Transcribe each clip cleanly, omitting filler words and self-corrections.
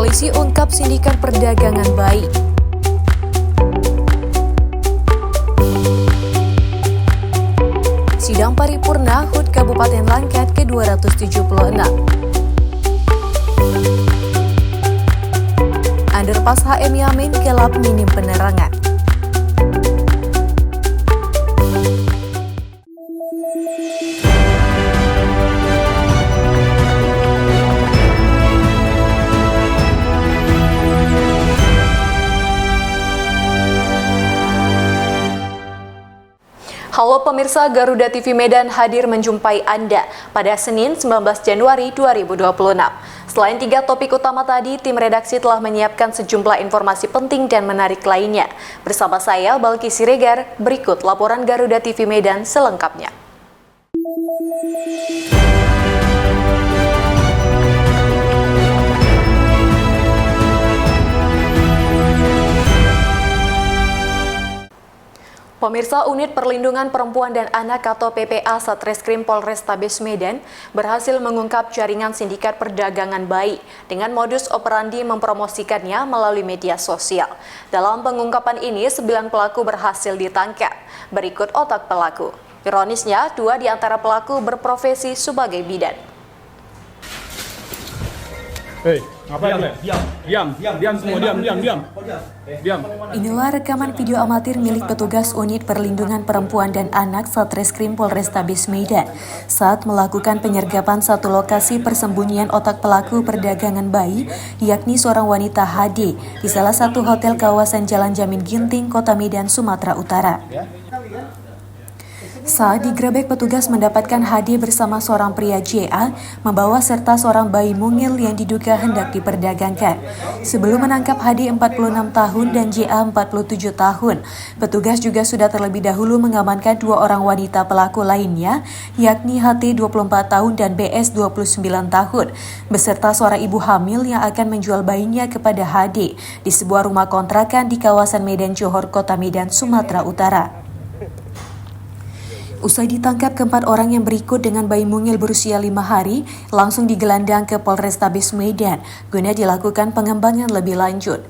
Polisi ungkap sindikat perdagangan bayi. Sidang paripurna HUT Kabupaten Langkat ke-276. Underpass HM Yamin gelap minim penerangan. Halo pemirsa, Garuda TV Medan hadir menjumpai Anda pada Senin 19 Januari 2026. Selain 3 topik utama tadi, tim redaksi telah menyiapkan sejumlah informasi penting dan menarik lainnya. Bersama saya, Balki Siregar, berikut laporan Garuda TV Medan selengkapnya. Pemirsa, Unit Perlindungan Perempuan dan Anak atau PPA Satreskrim Polrestabes Medan berhasil mengungkap jaringan sindikat perdagangan bayi dengan modus operandi mempromosikannya melalui media sosial. Dalam pengungkapan ini, 9 pelaku berhasil ditangkap. Berikut otak pelaku. Ironisnya, 2 di antara pelaku berprofesi sebagai bidan. Diam semua, diam. Inilah rekaman video amatir milik petugas Unit Perlindungan Perempuan dan Anak Satreskrim Polrestabes Medan saat melakukan penyergapan satu lokasi persembunyian otak pelaku perdagangan bayi, yakni seorang wanita HD di salah satu hotel kawasan Jalan Jamin Ginting, Kota Medan, Sumatera Utara. Saat digerebek, petugas mendapatkan HD bersama seorang pria JA membawa serta seorang bayi mungil yang diduga hendak diperdagangkan. Sebelum menangkap HD 46 tahun dan JA 47 tahun, petugas juga sudah terlebih dahulu mengamankan 2 orang wanita pelaku lainnya, yakni HT 24 tahun dan BS 29 tahun, beserta seorang ibu hamil yang akan menjual bayinya kepada HD di sebuah rumah kontrakan di kawasan Medan Johor, Kota Medan, Sumatera Utara. Usai ditangkap, keempat orang yang berikut dengan bayi mungil berusia 5 hari langsung digelandang ke Polrestabes Medan guna dilakukan pengembangan lebih lanjut.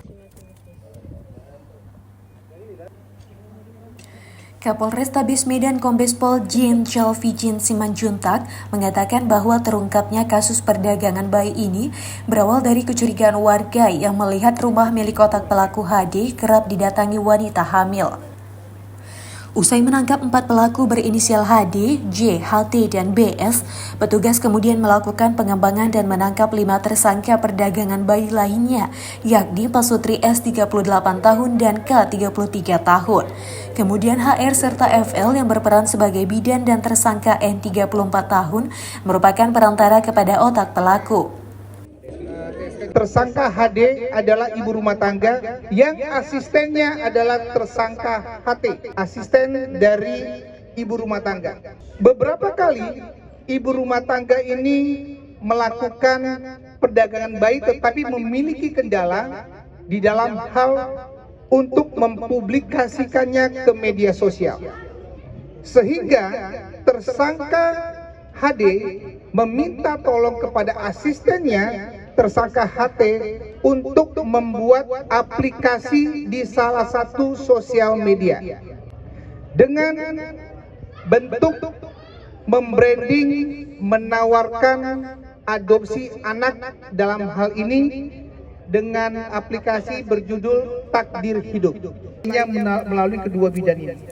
Kapolrestabes Medan Kombes Pol Jin Chalvijin Simanjuntak mengatakan bahwa terungkapnya kasus perdagangan bayi ini berawal dari kecurigaan warga yang melihat rumah milik otak pelaku HD kerap didatangi wanita hamil. Usai menangkap 4 pelaku berinisial HD, J, HT, dan BS, petugas kemudian melakukan pengembangan dan menangkap 5 tersangka perdagangan bayi lainnya, yakni Pasutri S 38 tahun dan K 33 tahun. Kemudian HR serta FL yang berperan sebagai bidan dan tersangka N 34 tahun merupakan perantara kepada otak pelaku. Tersangka HD adalah ibu rumah tangga yang asistennya adalah tersangka HT, asisten dari ibu rumah tangga. Beberapa kali ibu rumah tangga ini melakukan perdagangan bayi tetapi memiliki kendala di dalam hal untuk mempublikasikannya ke media sosial. Sehingga tersangka HD meminta tolong kepada asistennya tersangka HT untuk membuat aplikasi di salah satu sosial media dengan bentuk membranding, menawarkan adopsi anak, dalam hal ini dengan aplikasi berjudul Takdir Hidup yang melalui kedua bidan ini.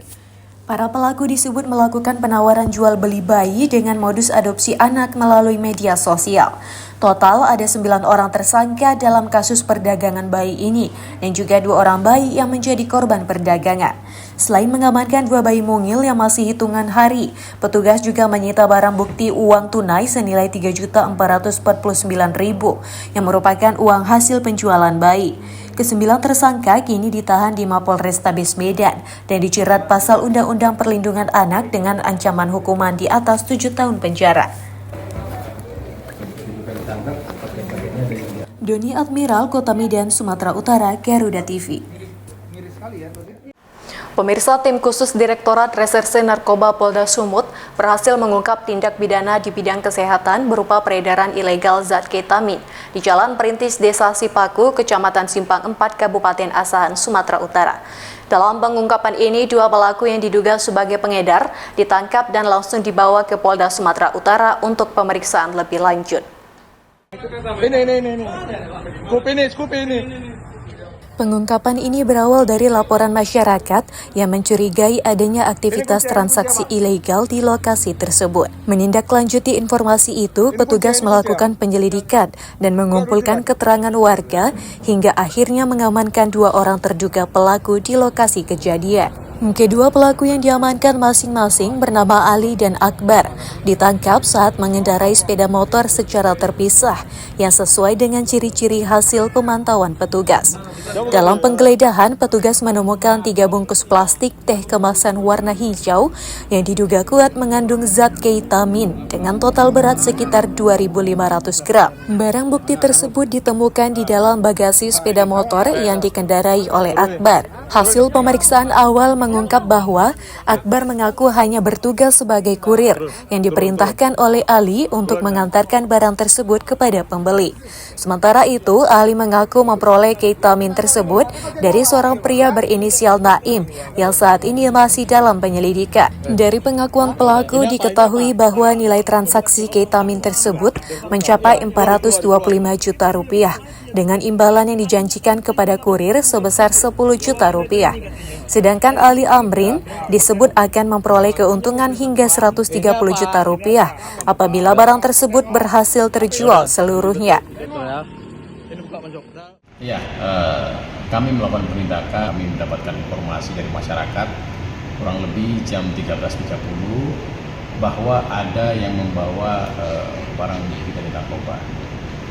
Para pelaku disebut melakukan penawaran jual beli bayi dengan modus adopsi anak melalui media sosial. Total ada 9 orang tersangka dalam kasus perdagangan bayi ini dan juga 2 orang bayi yang menjadi korban perdagangan. Selain mengamankan 2 bayi mungil yang masih hitungan hari, petugas juga menyita barang bukti uang tunai senilai Rp3.449.000 yang merupakan uang hasil penjualan bayi. Ke-9 tersangka kini ditahan di Mapolrestabes Medan dan dijerat pasal Undang-Undang Perlindungan Anak dengan ancaman hukuman di atas 7 tahun penjara. Doni Admiral, Kota Medan, Sumatera Utara, Garuda TV. Pemirsa, tim khusus Direktorat Reserse Narkoba Polda Sumut berhasil mengungkap tindak pidana di bidang kesehatan berupa peredaran ilegal zat ketamin di Jalan Perintis Desa Sipaku, Kecamatan Simpang 4, Kabupaten Asahan, Sumatera Utara. Dalam pengungkapan ini, 2 pelaku yang diduga sebagai pengedar ditangkap dan langsung dibawa ke Polda Sumatera Utara untuk pemeriksaan lebih lanjut. Ini. Pengungkapan ini berawal dari laporan masyarakat yang mencurigai adanya aktivitas transaksi ilegal di lokasi tersebut. Menindaklanjuti informasi itu, petugas melakukan penyelidikan dan mengumpulkan keterangan warga hingga akhirnya mengamankan 2 orang terduga pelaku di lokasi kejadian. Kedua pelaku yang diamankan masing-masing bernama Ali dan Akbar ditangkap saat mengendarai sepeda motor secara terpisah yang sesuai dengan ciri-ciri hasil pemantauan petugas. Dalam penggeledahan, petugas menemukan 3 bungkus plastik teh kemasan warna hijau yang diduga kuat mengandung zat ketamin dengan total berat sekitar 2.500 gram. Barang bukti tersebut ditemukan di dalam bagasi sepeda motor yang dikendarai oleh Akbar. Hasil pemeriksaan awal mengungkap bahwa Akbar mengaku hanya bertugas sebagai kurir yang diperintahkan oleh Ali untuk mengantarkan barang tersebut kepada pembeli. Sementara itu, Ali mengaku memperoleh ketamin tersebut dari seorang pria berinisial Naim yang saat ini masih dalam penyelidikan. Dari pengakuan pelaku diketahui bahwa nilai transaksi ketamin tersebut mencapai 425 juta rupiah dengan imbalan yang dijanjikan kepada kurir sebesar 10 juta rupiah. Sedangkan Ali Amrin disebut akan memperoleh keuntungan hingga 130 juta rupiah apabila barang tersebut berhasil terjual seluruhnya. Ya, kami melakukan penindakan, kami mendapatkan informasi dari masyarakat kurang lebih jam 13.30 bahwa ada yang membawa barang bukti dari narkoba.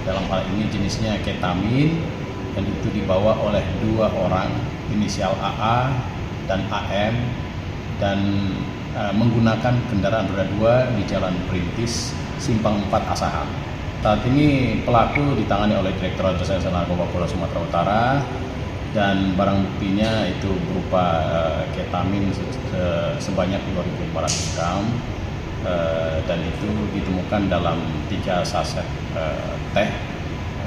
Dalam hal ini jenisnya ketamin dan itu dibawa oleh 2 orang inisial AA dan AM dan menggunakan kendaraan roda 2 di Jalan Perintis Simpang 4 Asahan. Saat ini pelaku ditangani oleh Direktorat Reserse Narkoba Polda Sumatera Utara dan barang buktinya itu berupa ketamin sebanyak 2.500 gram dan itu ditemukan dalam 3 saset teh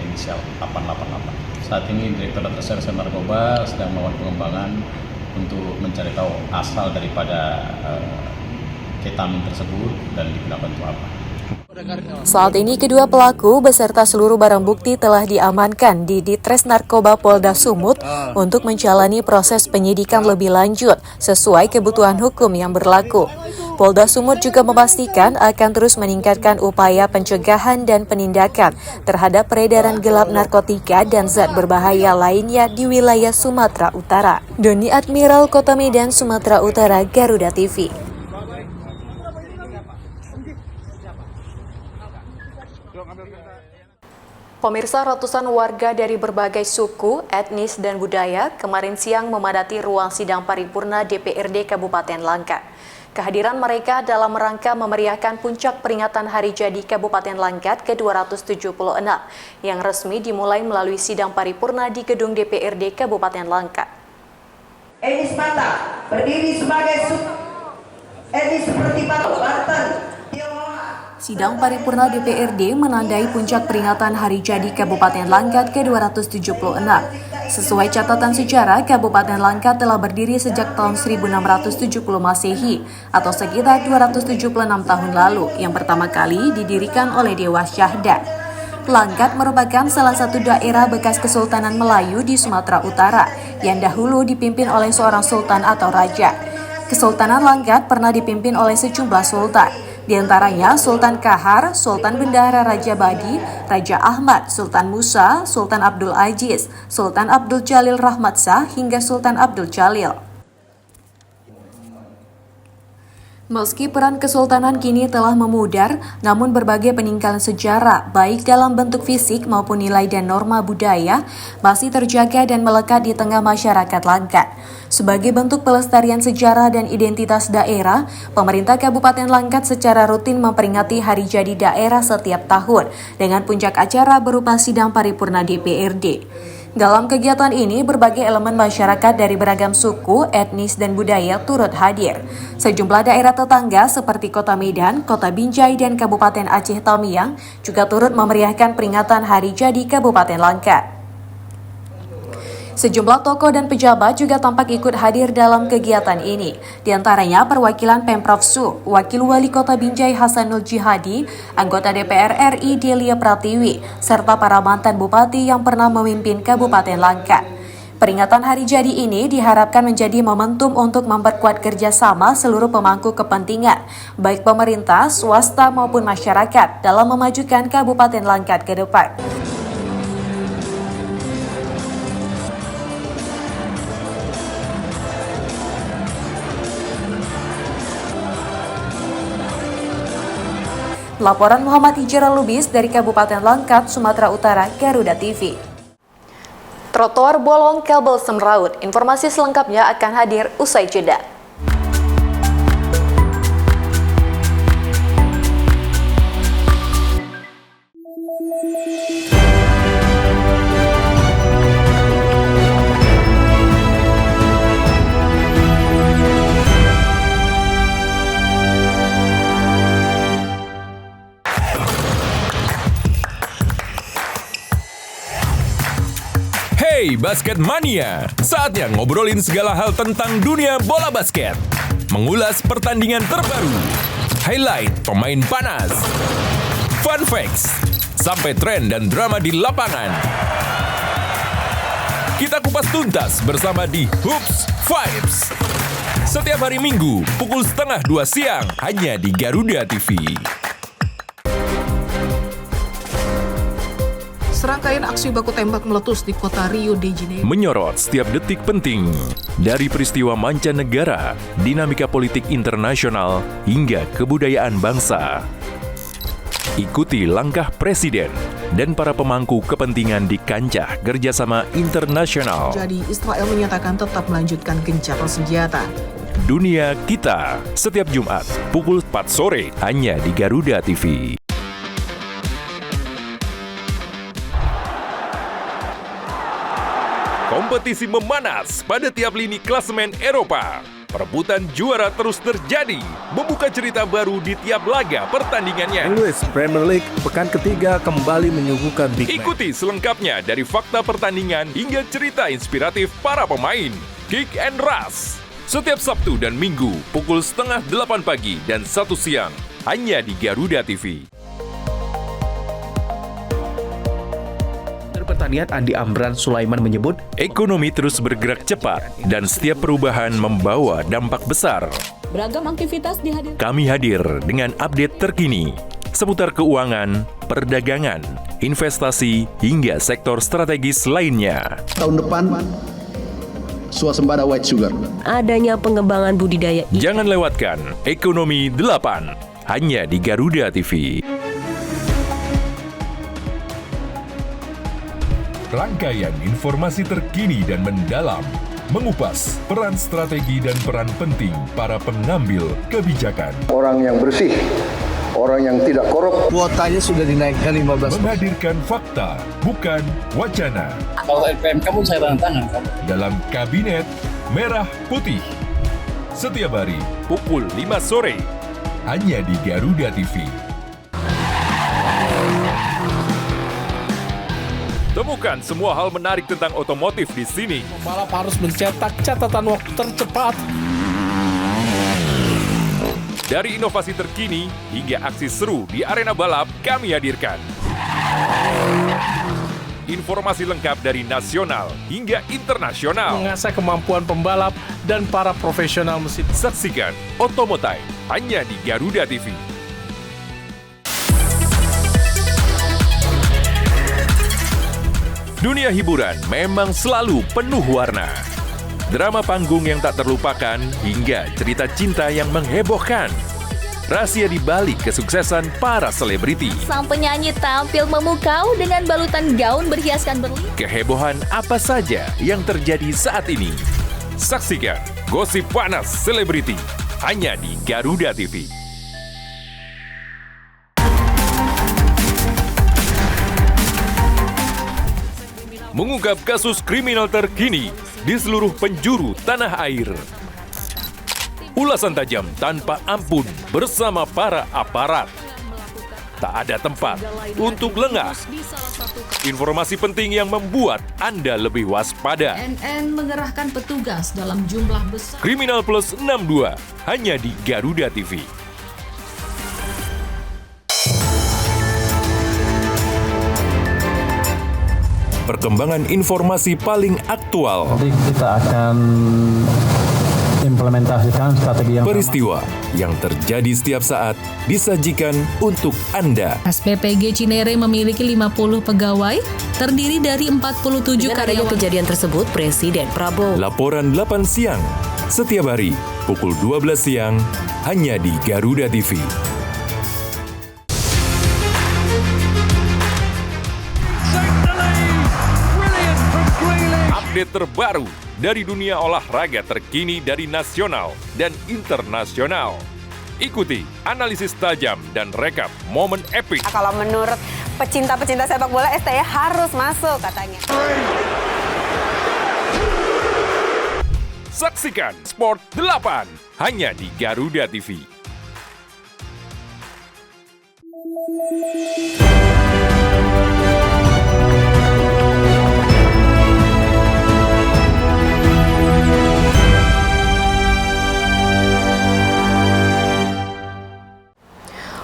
inisial 888. Saat ini Direktorat Reserse Narkoba sedang melakukan pengembangan untuk mencari tahu asal daripada ketamin tersebut dan digunakan untuk apa. Saat ini kedua pelaku beserta seluruh barang bukti telah diamankan di Ditres Narkoba Polda Sumut untuk menjalani proses penyidikan lebih lanjut sesuai kebutuhan hukum yang berlaku. Polda Sumut juga memastikan akan terus meningkatkan upaya pencegahan dan penindakan terhadap peredaran gelap narkotika dan zat berbahaya lainnya di wilayah Sumatera Utara. Doni Admiral, Kota Medan, Sumatera Utara, Garuda TV. Pemirsa, ratusan warga dari berbagai suku, etnis, dan budaya kemarin siang memadati ruang sidang paripurna DPRD Kabupaten Langkat. Kehadiran mereka dalam rangka memeriahkan puncak peringatan Hari Jadi Kabupaten Langkat ke-276 yang resmi dimulai melalui sidang paripurna di gedung DPRD Kabupaten Langkat. Etnis Batak berdiri sebagai suku etnis seperti Batak, Banten, Sidang paripurna DPRD menandai puncak peringatan Hari Jadi Kabupaten Langkat ke-276. Sesuai catatan sejarah, Kabupaten Langkat telah berdiri sejak tahun 1670 Masehi atau sekitar 276 tahun lalu yang pertama kali didirikan oleh Dewa Syahdan. Langkat merupakan salah satu daerah bekas Kesultanan Melayu di Sumatera Utara yang dahulu dipimpin oleh seorang sultan atau raja. Kesultanan Langkat pernah dipimpin oleh sejumlah sultan. Di antaranya Sultan Kahar, Sultan Bendahara Raja Badi, Raja Ahmad, Sultan Musa, Sultan Abdul Aziz, Sultan Abdul Jalil Rahmatsah, hingga Sultan Abdul Jalil. Meski peran kesultanan kini telah memudar, namun berbagai peninggalan sejarah, baik dalam bentuk fisik maupun nilai dan norma budaya, masih terjaga dan melekat di tengah masyarakat Langkat. Sebagai bentuk pelestarian sejarah dan identitas daerah, pemerintah Kabupaten Langkat secara rutin memperingati Hari Jadi Daerah setiap tahun dengan puncak acara berupa sidang paripurna DPRD. Dalam kegiatan ini, berbagai elemen masyarakat dari beragam suku, etnis, dan budaya turut hadir. Sejumlah daerah tetangga seperti Kota Medan, Kota Binjai, dan Kabupaten Aceh Tamiang juga turut memeriahkan peringatan Hari Jadi Kabupaten Langkat. Sejumlah tokoh dan pejabat juga tampak ikut hadir dalam kegiatan ini. Di antaranya perwakilan Pemprov Su, Wakil Wali Kota Binjai Hasanul Jihadi, anggota DPR RI Delia Pratiwi, serta para mantan bupati yang pernah memimpin Kabupaten Langkat. Peringatan Hari Jadi ini diharapkan menjadi momentum untuk memperkuat kerjasama seluruh pemangku kepentingan, baik pemerintah, swasta maupun masyarakat dalam memajukan Kabupaten Langkat ke depan. Laporan Muhammad Hijrah Lubis dari Kabupaten Langkat, Sumatera Utara, Garuda TV. Trotoar bolong, kabel semraut. Informasi selengkapnya akan hadir usai jeda. Hey Basket Mania, saatnya ngobrolin segala hal tentang dunia bola basket. Mengulas pertandingan terbaru, highlight pemain panas, fun facts, sampai tren dan drama di lapangan. Kita kupas tuntas bersama di Hoops Vibes. Setiap hari Minggu, pukul 1:30 siang, hanya di Garuda TV. Serangkaian aksi baku tembak meletus di kota Rio de Janeiro. Menyorot setiap detik penting, dari peristiwa mancanegara, dinamika politik internasional, hingga kebudayaan bangsa. Ikuti langkah Presiden dan para pemangku kepentingan di kancah kerjasama internasional. Jadi Israel menyatakan tetap melanjutkan gencatan senjata. Dunia Kita, setiap Jumat, pukul 4 sore, hanya di Garuda TV. Kompetisi memanas pada tiap lini klasemen Eropa. Perebutan juara terus terjadi, membuka cerita baru di tiap laga pertandingannya. English Premier League pekan ketiga kembali menyuguhkan big match. Ikuti selengkapnya dari fakta pertandingan hingga cerita inspiratif para pemain. Kick and Rush, setiap Sabtu dan Minggu pukul 7:30 pagi dan 1 siang, hanya di Garuda TV. Pertanian Andi Amran Sulaiman menyebut, Ekonomi terus bergerak cepat dan setiap perubahan membawa dampak besar. Beragam aktivitas dihadirkan. Kami hadir dengan update terkini seputar keuangan, perdagangan, investasi, hingga sektor strategis lainnya. Tahun depan swasembada white sugar. Adanya pengembangan budidaya. Jangan lewatkan Ekonomi 8 hanya di Garuda TV. Rangkaian informasi terkini dan mendalam, mengupas peran strategi dan peran penting para pengambil kebijakan. Orang yang bersih, orang yang tidak korup. kuotanya sudah dinaikkan 15%. Menghadirkan fakta, bukan wacana. Kalau LPM kamu saya tanda tangan. Dalam Kabinet Merah Putih. Setiap hari, pukul 5 sore. Hanya di Garuda TV. Temukan semua hal menarik tentang otomotif di sini. Pembalap harus mencetak catatan waktu tercepat. Dari inovasi terkini hingga aksi seru di arena balap, kami hadirkan. Informasi lengkap dari nasional hingga internasional. Mengasah kemampuan pembalap dan para profesional mesin. Saksikan Otomotive hanya di Garuda TV. Dunia hiburan memang selalu penuh warna. Drama panggung yang tak terlupakan hingga cerita cinta yang menghebohkan. Rahasia di balik kesuksesan para selebriti. Sang penyanyi tampil memukau dengan balutan gaun berhiaskan berlian. Kehebohan apa saja yang terjadi saat ini. Saksikan Gosip Panas Selebriti hanya di Garuda TV. mengungkap kasus kriminal terkini di seluruh penjuru tanah air. Ulasan tajam tanpa ampun bersama para aparat. Tak ada tempat untuk lengah. Informasi penting yang membuat Anda lebih waspada. NN mengerahkan petugas dalam jumlah besar. Kriminal Plus 62 hanya di Garuda TV. Perkembangan informasi paling aktual. Nanti kita akan implementasikan strategi yang peristiwa yang terjadi setiap saat disajikan untuk Anda. SPPG Cinere memiliki 50 pegawai, terdiri dari 47 karyawan. Kejadian tersebut, Presiden Prabowo. Laporan 8 siang, setiap hari pukul 12 siang, hanya di Garuda TV. Update terbaru dari dunia olahraga terkini dari nasional dan internasional. Ikuti analisis tajam dan rekap momen epik. Kalau menurut pecinta-pecinta sepak bola, STY harus masuk katanya. Saksikan Sport 8 hanya di Garuda TV.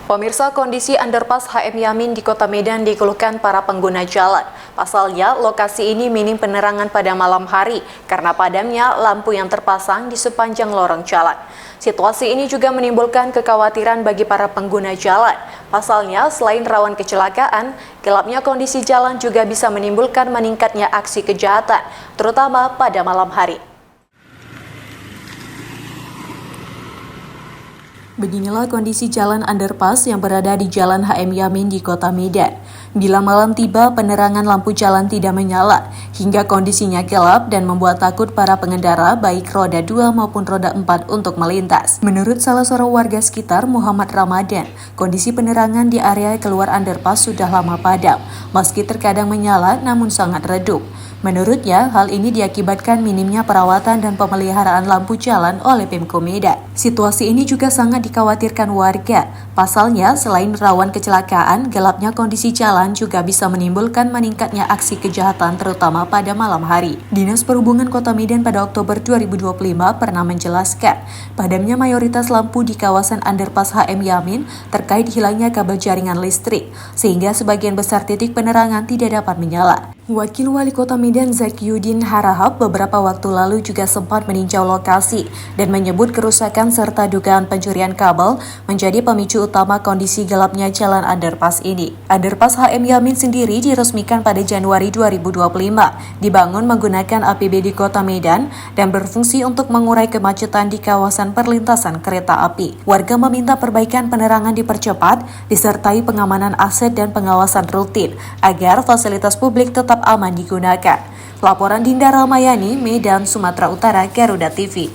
Pemirsa, kondisi underpass HM Yamin di Kota Medan dikeluhkan para pengguna jalan. Pasalnya, lokasi ini minim penerangan pada malam hari karena padamnya lampu yang terpasang di sepanjang lorong jalan. Situasi ini juga menimbulkan kekhawatiran bagi para pengguna jalan. Pasalnya, selain rawan kecelakaan, gelapnya kondisi jalan juga bisa menimbulkan meningkatnya aksi kejahatan, terutama pada malam hari. Beginilah kondisi jalan underpass yang berada di Jalan HM Yamin di Kota Medan. Bila malam tiba, penerangan lampu jalan tidak menyala, hingga kondisinya gelap dan membuat takut para pengendara baik roda 2 maupun roda 4 untuk melintas. Menurut salah seorang warga sekitar, Muhammad Ramadan, kondisi penerangan di area keluar underpass sudah lama padam, meski terkadang menyala namun sangat redup. Menurutnya, hal ini diakibatkan minimnya perawatan dan pemeliharaan lampu jalan oleh Pemko Medan. Situasi ini juga sangat dikhawatirkan warga. Pasalnya, selain rawan kecelakaan, gelapnya kondisi jalan juga bisa menimbulkan meningkatnya aksi kejahatan terutama pada malam hari. Dinas Perhubungan Kota Medan pada Oktober 2025 pernah menjelaskan, padamnya mayoritas lampu di kawasan underpass HM Yamin terkait hilangnya kabel jaringan listrik, sehingga sebagian besar titik penerangan tidak dapat menyala. Wakil Wali Kota Medan Zakiuddin Harahap beberapa waktu lalu juga sempat meninjau lokasi dan menyebut kerusakan serta dugaan pencurian kabel menjadi pemicu utama kondisi gelapnya jalan underpass ini. Underpass HM Yamin sendiri diresmikan pada Januari 2025, dibangun menggunakan APBD Kota Medan dan berfungsi untuk mengurai kemacetan di kawasan perlintasan kereta api. Warga meminta perbaikan penerangan dipercepat, disertai pengamanan aset dan pengawasan rutin agar fasilitas publik tetap aman digunakan. Laporan Dinda Ramayani, Medan, Sumatera Utara, Garuda TV.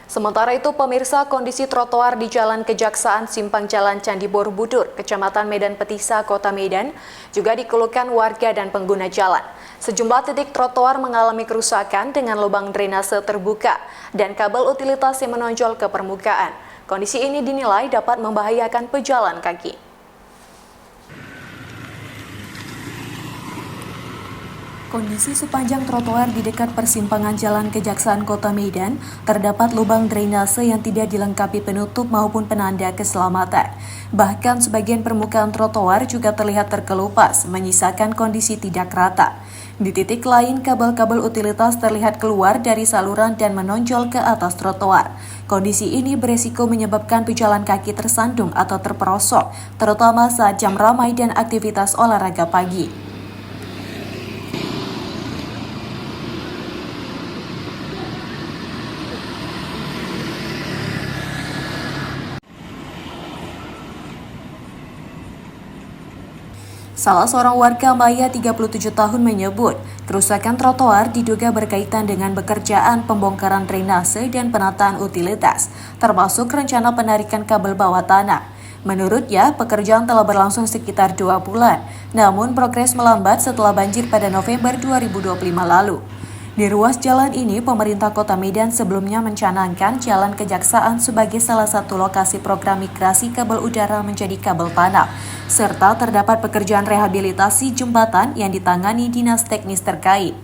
Sementara itu, pemirsa, kondisi trotoar di Jalan Kejaksaan Simpang Jalan Candi Borobudur, Kecamatan Medan Petisa, Kota Medan, juga dikeluhkan warga dan pengguna jalan. Sejumlah titik trotoar mengalami kerusakan dengan lubang drainase terbuka dan kabel utilitas yang menonjol ke permukaan. Kondisi ini dinilai dapat membahayakan pejalan kaki. Kondisi sepanjang trotoar di dekat persimpangan Jalan Kejaksaan Kota Medan terdapat lubang drainase yang tidak dilengkapi penutup maupun penanda keselamatan. Bahkan sebagian permukaan trotoar juga terlihat terkelupas, menyisakan kondisi tidak rata. Di titik lain, kabel-kabel utilitas terlihat keluar dari saluran dan menonjol ke atas trotoar. Kondisi ini beresiko menyebabkan pejalan kaki tersandung atau terperosok, terutama saat jam ramai dan aktivitas olahraga pagi. Salah seorang warga Maya 37 tahun menyebut, kerusakan trotoar diduga berkaitan dengan pekerjaan pembongkaran drainase dan penataan utilitas, termasuk rencana penarikan kabel bawah tanah. Menurutnya, pekerjaan telah berlangsung sekitar 2 bulan, namun progres melambat setelah banjir pada November 2025 lalu. Di ruas jalan ini, pemerintah Kota Medan sebelumnya mencanangkan Jalan Kejaksaan sebagai salah satu lokasi program migrasi kabel udara menjadi kabel tanah, serta terdapat pekerjaan rehabilitasi jembatan yang ditangani dinas teknis terkait.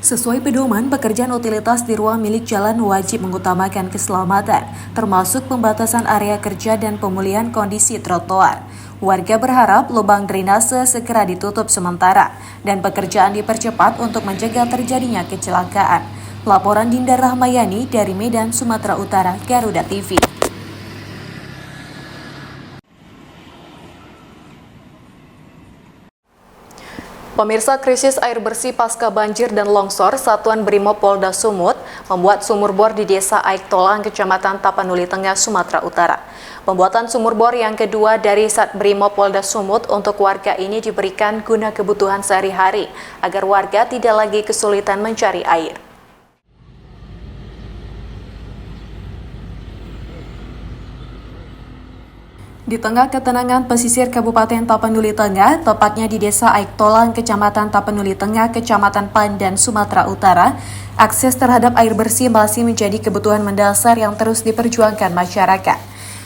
Sesuai pedoman, pekerjaan utilitas di ruang milik jalan wajib mengutamakan keselamatan, termasuk pembatasan area kerja dan pemulihan kondisi trotoar. Warga berharap lubang drainase segera ditutup sementara dan pekerjaan dipercepat untuk mencegah terjadinya kecelakaan. Laporan Dinda Rahmayani dari Medan, Sumatera Utara, Garuda TV. Pemirsa, krisis air bersih pasca banjir dan longsor Satuan Brimob Polda Sumut membuat sumur bor di Desa Aik Tolang, Kecamatan Tapanuli Tengah, Sumatera Utara. Pembuatan sumur bor yang kedua dari Sat Brimob Polda Sumut untuk warga ini diberikan guna kebutuhan sehari-hari agar warga tidak lagi kesulitan mencari air. Di tengah ketenangan pesisir Kabupaten Tapanuli Tengah, tepatnya di Desa Aik Tolang, Kecamatan Tapanuli Tengah, Kecamatan Pandan, Sumatera Utara, akses terhadap air bersih masih menjadi kebutuhan mendasar yang terus diperjuangkan masyarakat.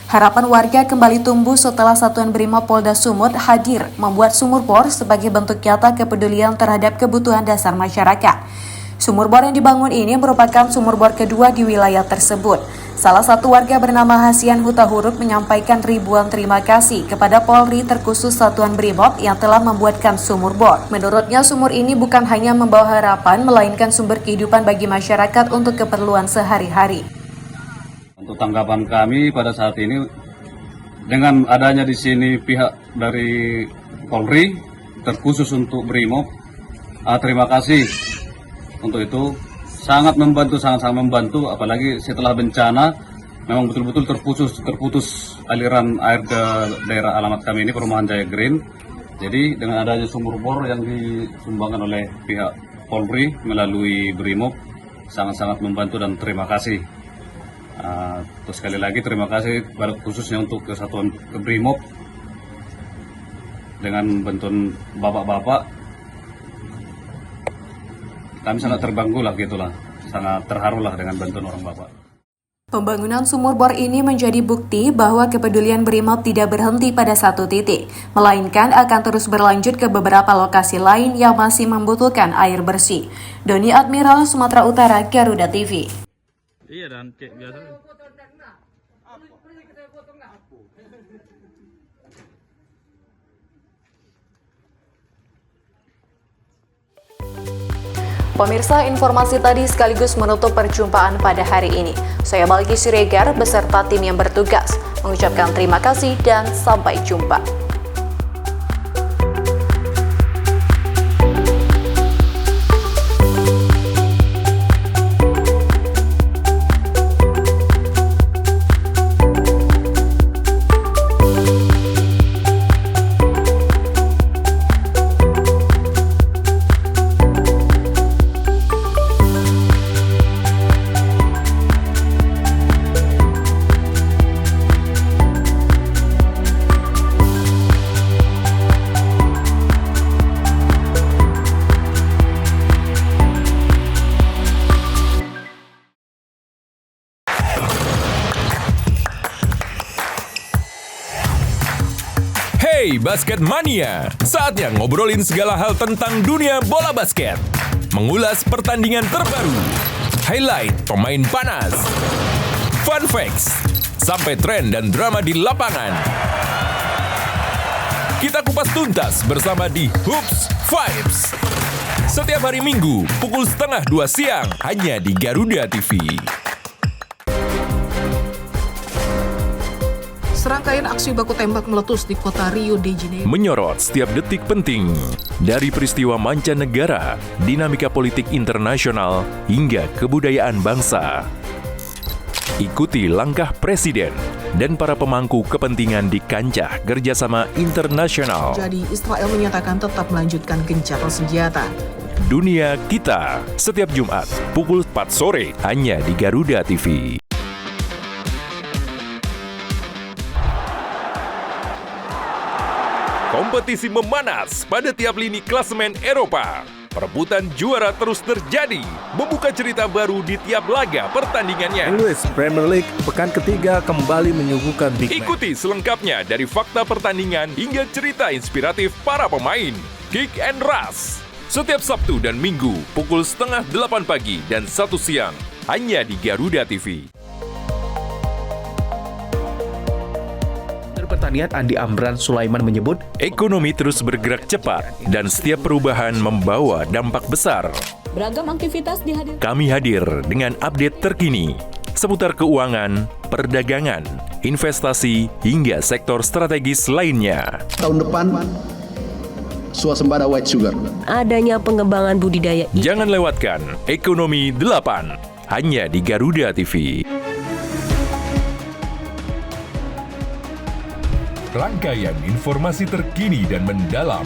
Harapan warga kembali tumbuh setelah Satuan Brimob Polda Sumut hadir membuat sumur bor sebagai bentuk nyata kepedulian terhadap kebutuhan dasar masyarakat. Sumur bor yang dibangun ini merupakan sumur bor kedua di wilayah tersebut. Salah satu warga bernama Hasian Huta Huruf menyampaikan ribuan terima kasih kepada Polri terkhusus Satuan Brimob yang telah membuatkan sumur bor. Menurutnya sumur ini bukan hanya membawa harapan, melainkan sumber kehidupan bagi masyarakat untuk keperluan sehari-hari. Untuk tanggapan kami pada saat ini, dengan adanya di sini pihak dari Polri terkhusus untuk Brimob, terima kasih. Untuk itu sangat membantu, sangat-sangat membantu, apalagi setelah bencana memang betul-betul terputus aliran air ke daerah alamat kami ini, Perumahan Jaya Green. Jadi dengan adanya sumur bor yang disumbangkan oleh pihak Polri melalui Brimob sangat-sangat membantu dan terima kasih. Terus sekali lagi terima kasih khususnya untuk kesatuan Brimob dengan bantuan bapak-bapak. Kami sangat terbanggu lah gitulah, sangat terharu lah dengan bantuan orang bapak. Pembangunan sumur bor ini menjadi bukti bahwa kepedulian Brimob tidak berhenti pada satu titik, melainkan akan terus berlanjut ke beberapa lokasi lain yang masih membutuhkan air bersih. Doni Admiral, Sumatera Utara, Garuda TV. Iya, dan cek biasa. Pemirsa, informasi tadi sekaligus menutup perjumpaan pada hari ini. Saya Balki Siregar beserta tim yang bertugas mengucapkan terima kasih dan sampai jumpa. Hey Basket Mania, saatnya ngobrolin segala hal tentang dunia bola basket. Mengulas pertandingan terbaru, highlight pemain panas, fun facts, sampai tren dan drama di lapangan. Kita kupas tuntas bersama di Hoops Vibes. Setiap hari Minggu, pukul 1:30 siang, hanya di Garuda TV. Serangkaian aksi baku tembak meletus di kota Rio de Janeiro. Menyorot setiap detik penting, dari peristiwa mancanegara, dinamika politik internasional, hingga kebudayaan bangsa. Ikuti langkah Presiden dan para pemangku kepentingan di kancah kerjasama internasional. Jadi Israel menyatakan tetap melanjutkan gencatan senjata. Dunia Kita, setiap Jumat pukul 4 sore hanya di Garuda TV. Kompetisi memanas pada tiap lini klasemen Eropa. Perebutan juara terus terjadi, membuka cerita baru di tiap laga pertandingannya. English Premier League pekan ketiga kembali menyuguhkan big match. Ikuti selengkapnya dari fakta pertandingan hingga cerita inspiratif para pemain. Kick and Rush. Setiap Sabtu dan Minggu pukul 7:30 pagi dan 1 siang hanya di Garuda TV. Pertanian Andi Amran Sulaiman menyebut, ekonomi terus bergerak cepat dan setiap perubahan membawa dampak besar. Beragam aktivitas dihadirkan. Kami hadir dengan update terkini seputar keuangan, perdagangan, investasi, hingga sektor strategis lainnya. Tahun depan, swasembada white sugar. Adanya pengembangan budidaya. Jangan lewatkan Ekonomi 8 hanya di Garuda TV. Rangkaian informasi terkini dan mendalam,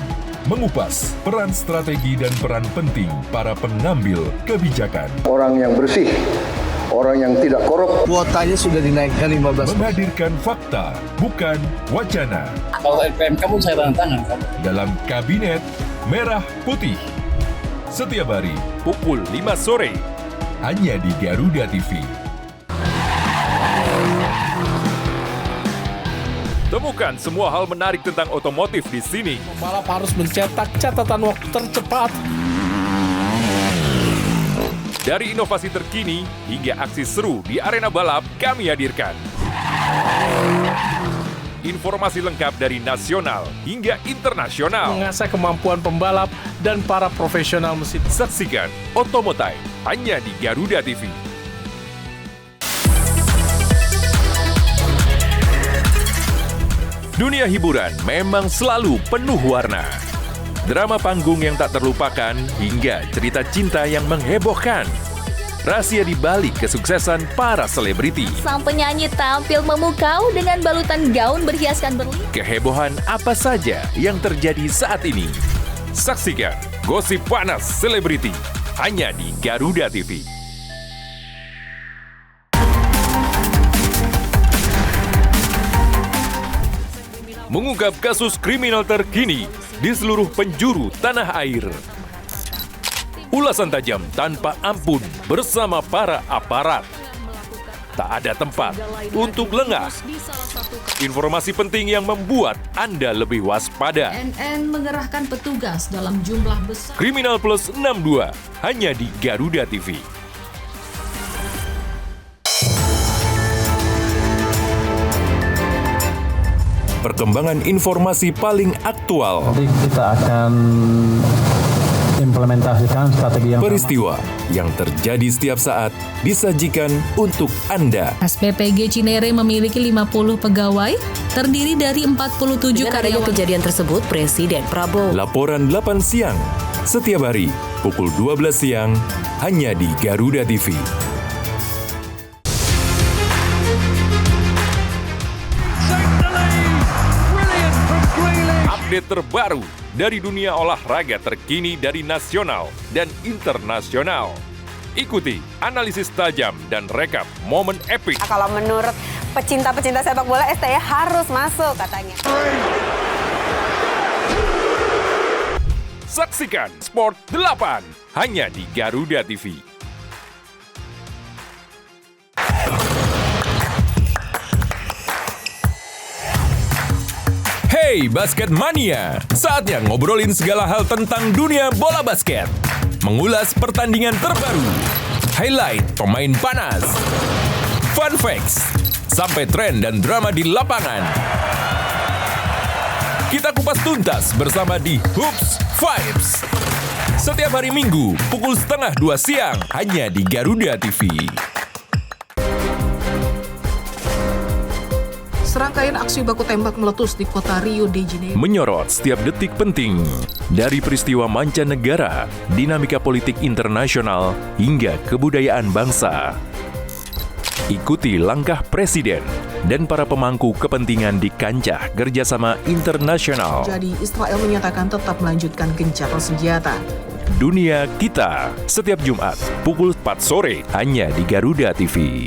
mengupas peran strategi dan peran penting para pengambil kebijakan. Orang yang bersih, orang yang tidak korup. kuotanya sudah dinaikkan 15%. Menghadirkan fakta, bukan wacana. Kalau LPM kamu saya tanda tangan. Dalam Kabinet Merah Putih. Setiap hari pukul 5 sore hanya di Garuda TV. Temukan semua hal menarik tentang otomotif di sini. Pembalap harus mencetak catatan waktu tercepat. Dari inovasi terkini hingga aksi seru di arena balap, kami hadirkan. Informasi lengkap dari nasional hingga internasional. Mengasah kemampuan pembalap dan para profesional mesin. Saksikan Otomotai hanya di Garuda TV. Dunia hiburan memang selalu penuh warna. Drama panggung yang tak terlupakan hingga cerita cinta yang menghebohkan. Rahasia di balik kesuksesan para selebriti. Sang penyanyi tampil memukau dengan balutan gaun berhiaskan berlian. Kehebohan apa saja yang terjadi saat ini? Saksikan Gosip Panas Selebriti hanya di Garuda TV. Mengungkap kasus kriminal terkini di seluruh penjuru tanah air. Ulasan tajam tanpa ampun bersama para aparat. Tak ada tempat untuk lengah. Informasi penting yang membuat Anda lebih waspada. NN mengerahkan petugas dalam jumlah besar. Kriminal Plus 62 hanya di Garuda TV. Perkembangan informasi paling aktual. Nanti kita akan implementasikan strategi yang peristiwa yang terjadi setiap saat disajikan untuk Anda. SPPG Cinere memiliki 50 pegawai, terdiri dari 47 karyawan. Kejadian tersebut, Presiden Prabowo. Laporan 8 siang, setiap hari pukul 12 siang, hanya di Garuda TV. Update terbaru dari dunia olahraga terkini dari nasional dan internasional. Ikuti analisis tajam dan rekap momen epik. Kalau menurut pecinta-pecinta sepak bola, STY harus masuk katanya. Saksikan Sport 8 hanya di Garuda TV. Hey Basket Mania, saatnya ngobrolin segala hal tentang dunia bola basket. Mengulas pertandingan terbaru, highlight pemain panas, fun facts, sampai tren dan drama di lapangan. Kita kupas tuntas bersama di Hoops Vibes. Setiap hari Minggu, pukul 1:30 siang, hanya di Garuda TV. Serangkaian aksi baku tembak meletus di kota Rio de Janeiro. Menyorot setiap detik penting dari peristiwa mancanegara, dinamika politik internasional, hingga kebudayaan bangsa. Ikuti langkah Presiden dan para pemangku kepentingan di kancah kerjasama internasional. Jadi Israel menyatakan tetap melanjutkan gencatan senjata. Dunia Kita, setiap Jumat pukul 4 sore hanya di Garuda TV.